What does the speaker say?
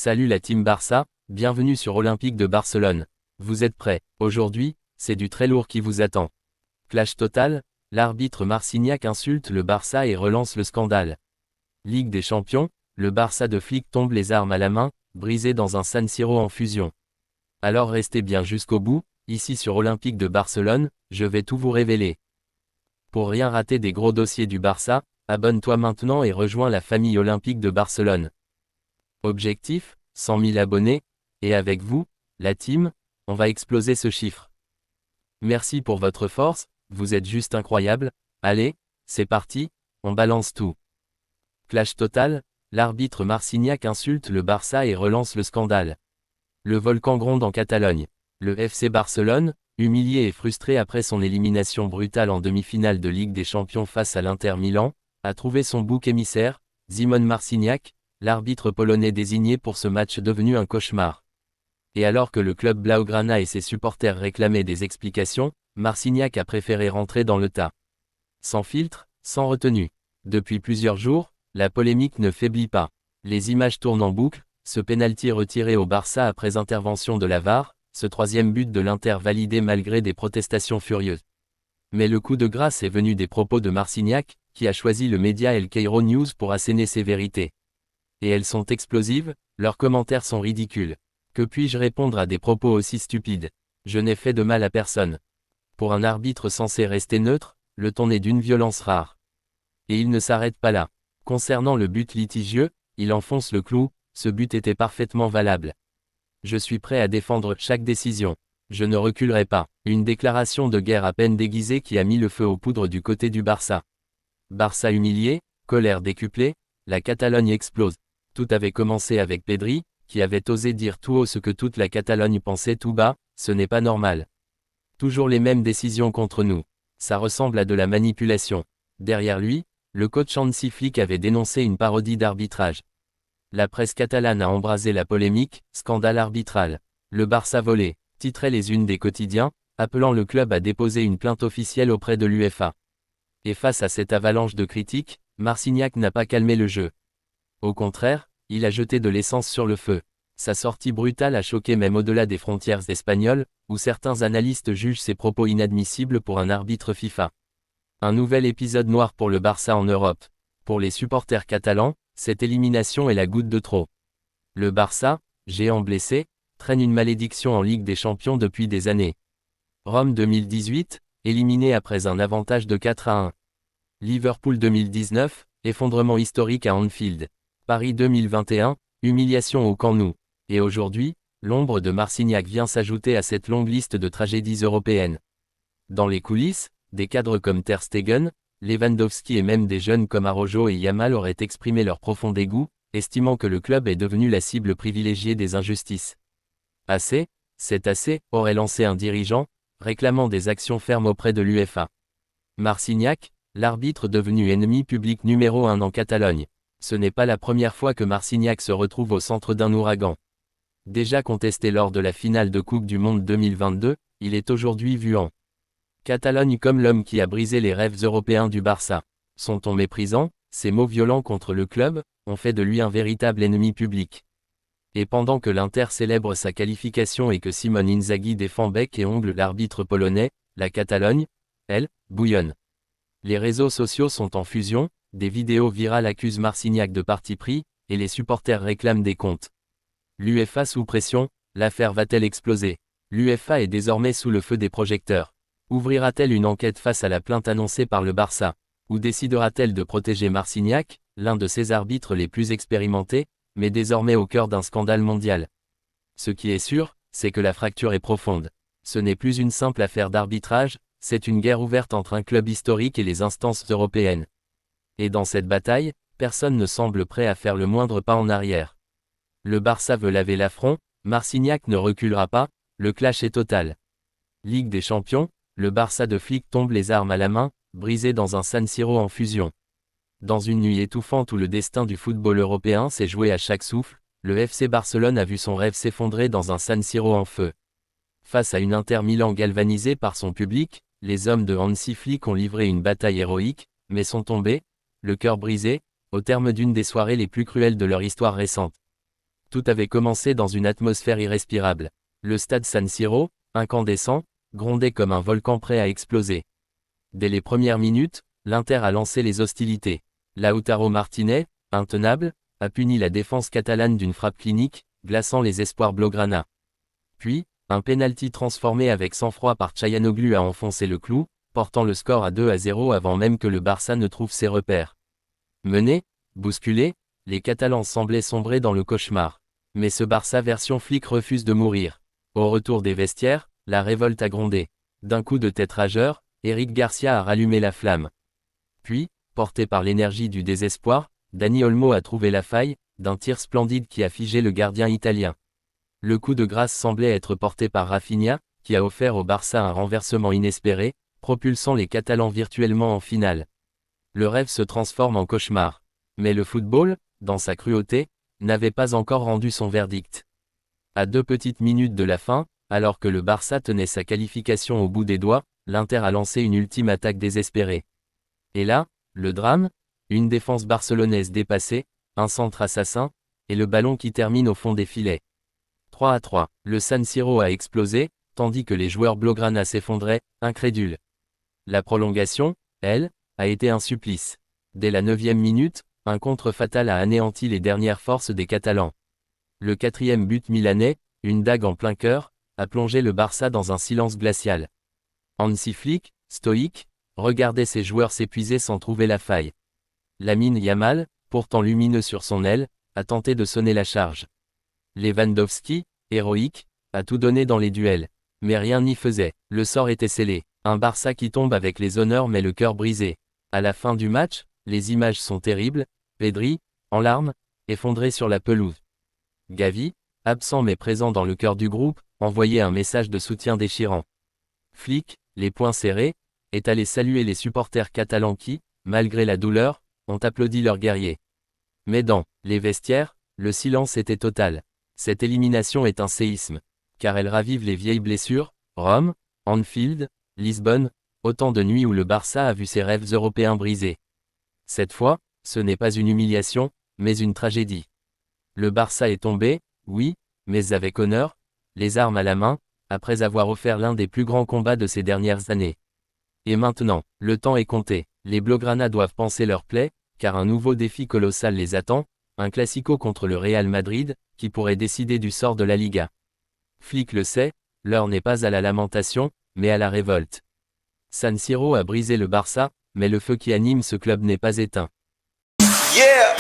Salut la team Barça, bienvenue sur Olympique de Barcelone. Vous êtes prêts? Aujourd'hui, c'est du très lourd qui vous attend. Clash total, l'arbitre Marcignac insulte le Barça et relance le scandale. Ligue des Champions, le Barça de Flick tombe les armes à la main, brisé dans un San Siro en fusion. Alors restez bien jusqu'au bout, ici sur Olympique de Barcelone, je vais tout vous révéler. Pour rien rater des gros dossiers du Barça, abonne-toi maintenant et rejoins la famille Olympique de Barcelone. Objectif, 100 000 abonnés, et avec vous, la team, on va exploser ce chiffre. Merci pour votre force, vous êtes juste incroyable. Allez, c'est parti, on balance tout. Clash total, l'arbitre Marcignac insulte le Barça et relance le scandale. Le volcan gronde en Catalogne. Le FC Barcelone, humilié et frustré après son élimination brutale en demi-finale de Ligue des Champions face à l'Inter Milan, a trouvé son bouc émissaire, Szymon Marcignac, l'arbitre polonais désigné pour ce match devenu un cauchemar. Et alors que le club Blaugrana et ses supporters réclamaient des explications, Marcignac a préféré rentrer dans le tas. Sans filtre, sans retenue. Depuis plusieurs jours, la polémique ne faiblit pas. Les images tournent en boucle, ce pénalty retiré au Barça après intervention de la VAR, ce troisième but de l'Inter validé malgré des protestations furieuses. Mais le coup de grâce est venu des propos de Marcignac, qui a choisi le média El Cairo News pour asséner ses vérités. Et elles sont explosives, leurs commentaires sont ridicules. Que puis-je répondre à des propos aussi stupides? Je n'ai fait de mal à personne. Pour un arbitre censé rester neutre, le ton est d'une violence rare. Et il ne s'arrête pas là. Concernant le but litigieux, il enfonce le clou, ce but était parfaitement valable. Je suis prêt à défendre chaque décision. Je ne reculerai pas. Une déclaration de guerre à peine déguisée qui a mis le feu aux poudres du côté du Barça. Barça humilié, colère décuplée, la Catalogne explose. Tout avait commencé avec Pedri, qui avait osé dire tout haut ce que toute la Catalogne pensait tout bas, ce n'est pas normal. Toujours les mêmes décisions contre nous. Ça ressemble à de la manipulation. Derrière lui, le coach Hansi Flick avait dénoncé une parodie d'arbitrage. La presse catalane a embrasé la polémique, scandale arbitral. Le Barça volé, titrait les unes des quotidiens, appelant le club à déposer une plainte officielle auprès de l'UEFA. Et face à cette avalanche de critiques, Marcignac n'a pas calmé le jeu. Au contraire, il a jeté de l'essence sur le feu. Sa sortie brutale a choqué même au-delà des frontières espagnoles, où certains analystes jugent ses propos inadmissibles pour un arbitre FIFA. Un nouvel épisode noir pour le Barça en Europe. Pour les supporters catalans, cette élimination est la goutte de trop. Le Barça, géant blessé, traîne une malédiction en Ligue des Champions depuis des années. Rome 2018, éliminé après un avantage de 4-1. Liverpool 2019, effondrement historique à Anfield. Paris 2021, humiliation au Camp Nou. Et aujourd'hui, l'ombre de Marcignac vient s'ajouter à cette longue liste de tragédies européennes. Dans les coulisses, des cadres comme Ter Stegen, Lewandowski et même des jeunes comme Araujo et Yamal auraient exprimé leur profond dégoût, estimant que le club est devenu la cible privilégiée des injustices. Assez, c'est assez, aurait lancé un dirigeant, réclamant des actions fermes auprès de l'UEFA. Marcignac, l'arbitre devenu ennemi public numéro 1 en Catalogne. Ce n'est pas la première fois que Marcignac se retrouve au centre d'un ouragan. Déjà contesté lors de la finale de Coupe du Monde 2022, il est aujourd'hui vu en Catalogne comme l'homme qui a brisé les rêves européens du Barça. Son ton méprisant, ses mots violents contre le club, ont fait de lui un véritable ennemi public. Et pendant que l'Inter célèbre sa qualification et que Simone Inzaghi défend bec et ongle l'arbitre polonais, la Catalogne, elle, bouillonne. Les réseaux sociaux sont en fusion, des vidéos virales accusent Marcignac de parti pris, et les supporters réclament des comptes. L'UEFA sous pression, l'affaire va-t-elle exploser? L'UEFA est désormais sous le feu des projecteurs. Ouvrira-t-elle une enquête face à la plainte annoncée par le Barça? Ou décidera-t-elle de protéger Marcignac, l'un de ses arbitres les plus expérimentés, mais désormais au cœur d'un scandale mondial? Ce qui est sûr, c'est que la fracture est profonde. Ce n'est plus une simple affaire d'arbitrage, c'est une guerre ouverte entre un club historique et les instances européennes. Et dans cette bataille, personne ne semble prêt à faire le moindre pas en arrière. Le Barça veut laver l'affront, Marcignac ne reculera pas, le clash est total. Ligue des Champions, le Barça de Flick tombe les armes à la main, brisé dans un San Siro en fusion. Dans une nuit étouffante où le destin du football européen s'est joué à chaque souffle, le FC Barcelone a vu son rêve s'effondrer dans un San Siro en feu. Face à une Inter Milan galvanisée par son public, les hommes de Hansi Flick ont livré une bataille héroïque, mais sont tombés, le cœur brisé, au terme d'une des soirées les plus cruelles de leur histoire récente. Tout avait commencé dans une atmosphère irrespirable. Le stade San Siro, incandescent, grondait comme un volcan prêt à exploser. Dès les premières minutes, l'Inter a lancé les hostilités. Lautaro Martinez, intenable, a puni la défense catalane d'une frappe clinique, glaçant les espoirs blaugrana. Puis, un pénalty transformé avec sang-froid par Çalhanoğlu a enfoncé le clou, portant le score à 2-0 avant même que le Barça ne trouve ses repères. Menés, bousculés, les Catalans semblaient sombrer dans le cauchemar. Mais ce Barça version flic refuse de mourir. Au retour des vestiaires, la révolte a grondé. D'un coup de tête rageur, Eric Garcia a rallumé la flamme. Puis, porté par l'énergie du désespoir, Dani Olmo a trouvé la faille, d'un tir splendide qui a figé le gardien italien. Le coup de grâce semblait être porté par Rafinha, qui a offert au Barça un renversement inespéré, propulsant les Catalans virtuellement en finale. Le rêve se transforme en cauchemar. Mais le football, dans sa cruauté, n'avait pas encore rendu son verdict. À 2 petites minutes de la fin, alors que le Barça tenait sa qualification au bout des doigts, l'Inter a lancé une ultime attaque désespérée. Et là, le drame, une défense barcelonaise dépassée, un centre assassin, et le ballon qui termine au fond des filets. 3-3, le San Siro a explosé, tandis que les joueurs blaugrana s'effondraient, incrédules. La prolongation, elle, a été un supplice. Dès la 9e minute, un contre fatal a anéanti les dernières forces des Catalans. Le 4e but milanais, une dague en plein cœur, a plongé le Barça dans un silence glacial. Hansi Flick, stoïque, regardait ses joueurs s'épuiser sans trouver la faille. Lamine Yamal, pourtant lumineux sur son aile, a tenté de sonner la charge. Lewandowski, héroïque, a tout donné dans les duels. Mais rien n'y faisait, le sort était scellé. Un Barça qui tombe avec les honneurs mais le cœur brisé. À la fin du match, les images sont terribles, Pedri, en larmes, effondré sur la pelouse. Gavi, absent mais présent dans le cœur du groupe, envoyait un message de soutien déchirant. Flick, les poings serrés, est allé saluer les supporters catalans qui, malgré la douleur, ont applaudi leurs guerriers. Mais dans les vestiaires, le silence était total. Cette élimination est un séisme, car elle ravive les vieilles blessures, Rome, Anfield, Lisbonne, autant de nuits où le Barça a vu ses rêves européens brisés. Cette fois, ce n'est pas une humiliation, mais une tragédie. Le Barça est tombé, oui, mais avec honneur, les armes à la main, après avoir offert l'un des plus grands combats de ces dernières années. Et maintenant, le temps est compté, les Blaugrana doivent panser leur plaie, car un nouveau défi colossal les attend, un classico contre le Real Madrid, qui pourrait décider du sort de la Liga. Flick le sait, l'heure n'est pas à la lamentation, mais à la révolte. San Siro a brisé le Barça, mais le feu qui anime ce club n'est pas éteint. Yeah!